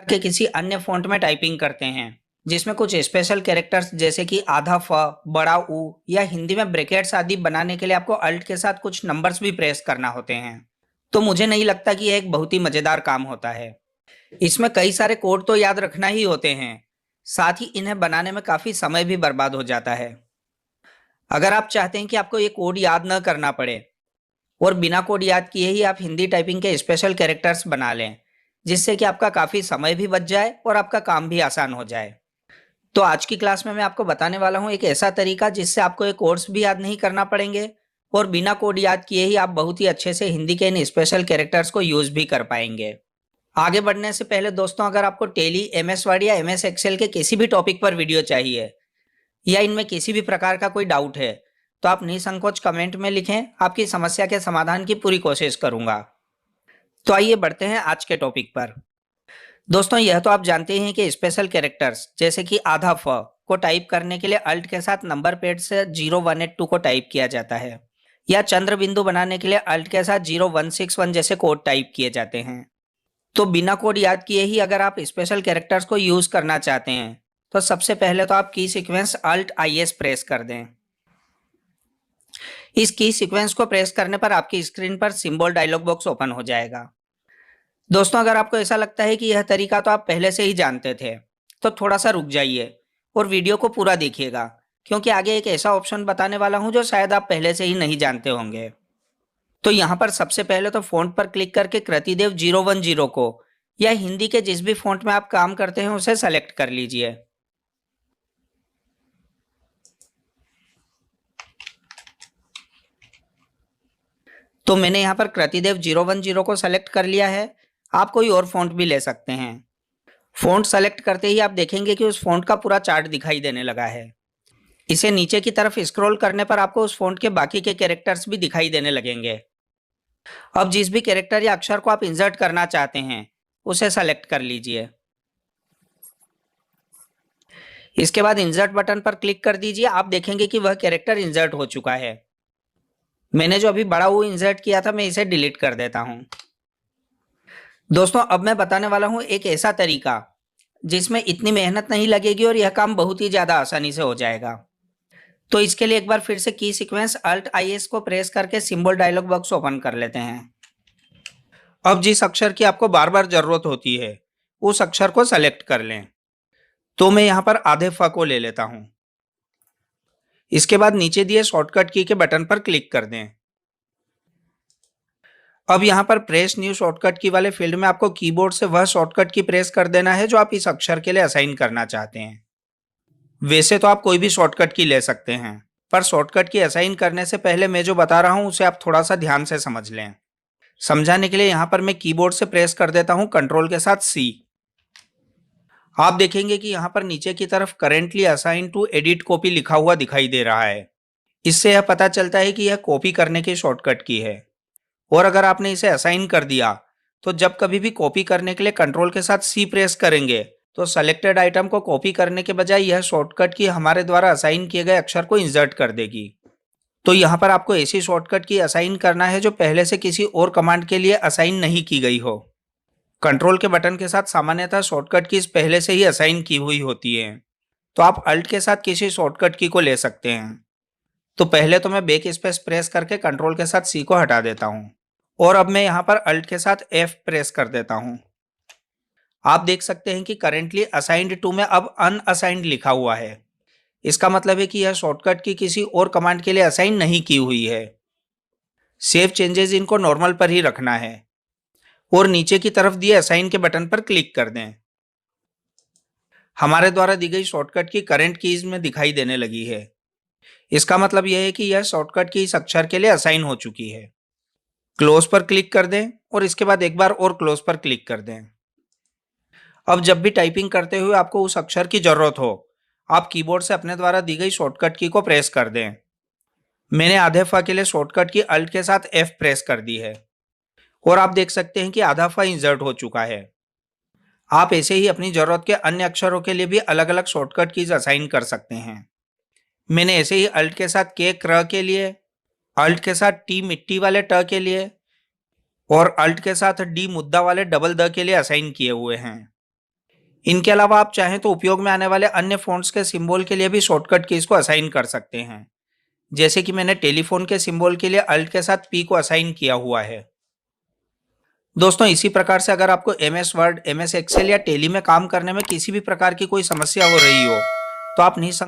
के किसी अन्य फ़ॉन्ट में टाइपिंग करते हैं, जिसमें कुछ स्पेशल कैरेक्टर्स जैसे कि आधा फ, बड़ा ऊ या हिंदी में ब्रैकेट्स आदि बनाने के लिए आपको अल्ट के साथ कुछ नंबर्स भी प्रेस करना होते हैं। तो मुझे नहीं लगता कि यह एक बहुत ही मज़ेदार काम होता है। इसमें कई सारे कोड तो याद रखना ही होते हैं, साथ ही इन्हें बनाने में काफ़ी समय भी बर्बाद हो जाता है। अगर आप चाहते हैं कि आपको ये कोड याद न करना पड़े और बिना कोड याद किए ही आप हिंदी टाइपिंग के स्पेशल कैरेक्टर्स बना लें, जिससे कि आपका काफ़ी समय भी बच जाए और आपका काम भी आसान हो जाए। तो आज की क्लास में मैं आपको बताने वाला हूँ एक ऐसा तरीका जिससे आपको ये कोड्स भी याद नहीं करना पड़ेंगे और बिना कोड याद किए ही आप बहुत ही अच्छे से हिंदी के इन स्पेशल कैरेक्टर्स को यूज़ भी कर पाएंगे। आगे बढ़ने से पहले दोस्तों, अगर आपको टेली, एमएस वर्ड या एमएस एक्सेल के किसी भी टॉपिक पर वीडियो चाहिए या इनमें किसी भी प्रकार का कोई डाउट है, तो आप निसंकोच कमेंट में लिखें। आपकी समस्या के समाधान की पूरी कोशिश करूंगा। तो आइए बढ़ते हैं आज के टॉपिक पर। दोस्तों, यह तो आप जानते हैं कि स्पेशल कैरेक्टर्स जैसे कि आधा फ को टाइप करने के लिए अल्ट के साथ नंबर पैड से 0182 को टाइप किया जाता है, या चंद्र बिंदु बनाने के लिए अल्ट के साथ 0161 जैसे कोड टाइप किए जाते हैं। तो बिना कोड याद किए ही अगर आप स्पेशल कैरेक्टर्स को यूज करना चाहते हैं, तो सबसे पहले तो आप की सीक्वेंस अल्ट IS प्रेस कर दें। इस की सीक्वेंस को प्रेस करने पर आपकी स्क्रीन पर सिंबल डायलॉग बॉक्स ओपन हो जाएगा। दोस्तों, अगर आपको ऐसा लगता है कि यह तरीका तो आप पहले से ही जानते थे, तो थोड़ा सा रुक जाइए और वीडियो को पूरा देखिएगा, क्योंकि आगे एक ऐसा ऑप्शन बताने वाला हूं जो शायद आप पहले से ही नहीं जानते होंगे। तो यहाँ पर सबसे पहले तो फ़ॉन्ट पर क्लिक करके कृतिदेव 010 को या हिंदी के जिस भी फ़ॉन्ट में आप काम करते हैं उसे सेलेक्ट कर लीजिए। तो मैंने यहाँ पर कृतिदेव 010 को सेलेक्ट कर लिया है। आप कोई और फ़ॉन्ट भी ले सकते हैं। फ़ॉन्ट सेलेक्ट करते ही आप देखेंगे कि उस फ़ॉन्ट का पूरा चार्ट दिखाई देने लगा है। इसे नीचे की तरफ स्क्रॉल करने पर आपको उस फ़ॉन्ट के बाकी के कैरेक्टर्स भी दिखाई देने लगेंगे। अब जिस भी कैरेक्टर या अक्षर को आप इंसर्ट करना चाहते हैं उसे सेलेक्ट कर लीजिए। इसके बाद इंसर्ट बटन पर क्लिक कर दीजिए। आप देखेंगे कि वह कैरेक्टर इंसर्ट हो चुका है। मैंने जो अभी बड़ा वो इंसर्ट किया था, मैं इसे डिलीट कर देता हूं। दोस्तों, अब मैं बताने वाला हूं एक ऐसा तरीका जिसमें इतनी मेहनत नहीं लगेगी और यह काम बहुत ही ज्यादा आसानी से हो जाएगा। तो इसके लिए एक बार फिर से की सीक्वेंस अल्ट IS को प्रेस करके सिंबल डायलॉग बॉक्स ओपन कर लेते हैं। अब जिस अक्षर की आपको बार बार जरूरत होती है उस अक्षर को सेलेक्ट कर लें। तो मैं यहाँ पर आधे फ को ले लेता हूं। इसके बाद नीचे दिए शॉर्टकट की के बटन पर क्लिक कर दें। अब यहाँ पर प्रेस न्यू शॉर्टकट की वाले फील्ड में आपको कीबोर्ड से वह शॉर्टकट की प्रेस कर देना है जो आप इस अक्षर के लिए असाइन करना चाहते हैं। वैसे तो आप कोई भी शॉर्टकट की ले सकते हैं, पर शॉर्टकट की असाइन करने से पहले मैं जो बता रहा हूं उसे आप थोड़ा सा ध्यान से समझ लें। समझाने के लिए यहाँ पर मैं कीबोर्ड से प्रेस कर देता हूँ कंट्रोल के साथ C। आप देखेंगे कि यहाँ पर नीचे की तरफ currently assign to edit copy लिखा हुआ दिखाई दे रहा है। इससे यह पता चलता है कि यह कॉपी करने की शॉर्टकट की है। और अगर आपने इसे असाइन कर दिया तो जब कभी भी कॉपी करने के लिए कंट्रोल के साथ C प्रेस करेंगे तो सेलेक्टेड आइटम को कॉपी करने के बजाय यह शॉर्टकट की हमारे द्वारा असाइन किए गए अक्षर को इंसर्ट कर देगी। तो यहाँ पर आपको ऐसी शॉर्टकट की असाइन करना है जो पहले से किसी और कमांड के लिए असाइन नहीं की गई हो। कंट्रोल के बटन के साथ सामान्यतः शॉर्टकट कीज पहले से ही असाइन की हुई होती है, तो आप अल्ट के साथ किसी शॉर्टकट की को ले सकते हैं। तो पहले तो मैं बैक स्पेस प्रेस करके कंट्रोल के साथ C को हटा देता हूँ और अब मैं यहाँ पर अल्ट के साथ F प्रेस कर देता हूँ। आप देख सकते हैं कि करेंटली असाइंड टू में अब अनअसाइंड लिखा हुआ है। इसका मतलब है कि यह शॉर्टकट की किसी और कमांड के लिए असाइन नहीं की हुई है। सेव चेंजेस इनको नॉर्मल पर ही रखना है और नीचे की तरफ दिए असाइन के बटन पर क्लिक कर दें। हमारे द्वारा दी गई शॉर्टकट की करंट कीज में दिखाई देने लगी है। इसका मतलब यह है कि यह शॉर्टकट की इस अक्षर के लिए असाइन हो चुकी है। क्लोज पर क्लिक कर दें और इसके बाद एक बार और क्लोज पर क्लिक कर दें। अब जब भी टाइपिंग करते हुए आपको उस अक्षर की जरूरत हो, आप कीबोर्ड से अपने द्वारा दी गई शॉर्टकट की को प्रेस कर दें। मैंने आधे फ के लिए शॉर्टकट की अल्ट के साथ F प्रेस कर दी है और आप देख सकते हैं कि आधा फ इंसर्ट हो चुका है। आप ऐसे ही अपनी जरूरत के अन्य अक्षरों के लिए भी अलग अलग शॉर्टकट कीज असाइन कर सकते हैं। मैंने ऐसे ही अल्ट के साथ के क्र के लिए, अल्ट के साथ टी मिट्टी वाले ट के लिए और अल्ट के साथ डी मुद्दा वाले डबल द के लिए असाइन किए हुए हैं। इनके अलावा आप चाहें तो उपयोग में आने वाले अन्य फ़ॉन्ट्स के सिंबल के लिए भी शॉर्टकट कीज़ को असाइन कर सकते हैं। जैसे कि मैंने टेलीफ़ोन के सिंबल के लिए अल्ट के साथ पी को असाइन किया हुआ है। दोस्तों इसी प्रकार से अगर आपको एमएस वर्ड, एमएस एक्सेल या टैली में काम करने में किसी भी प्रकार की कोई समस्या हो रही हो, तो आप निसंकोच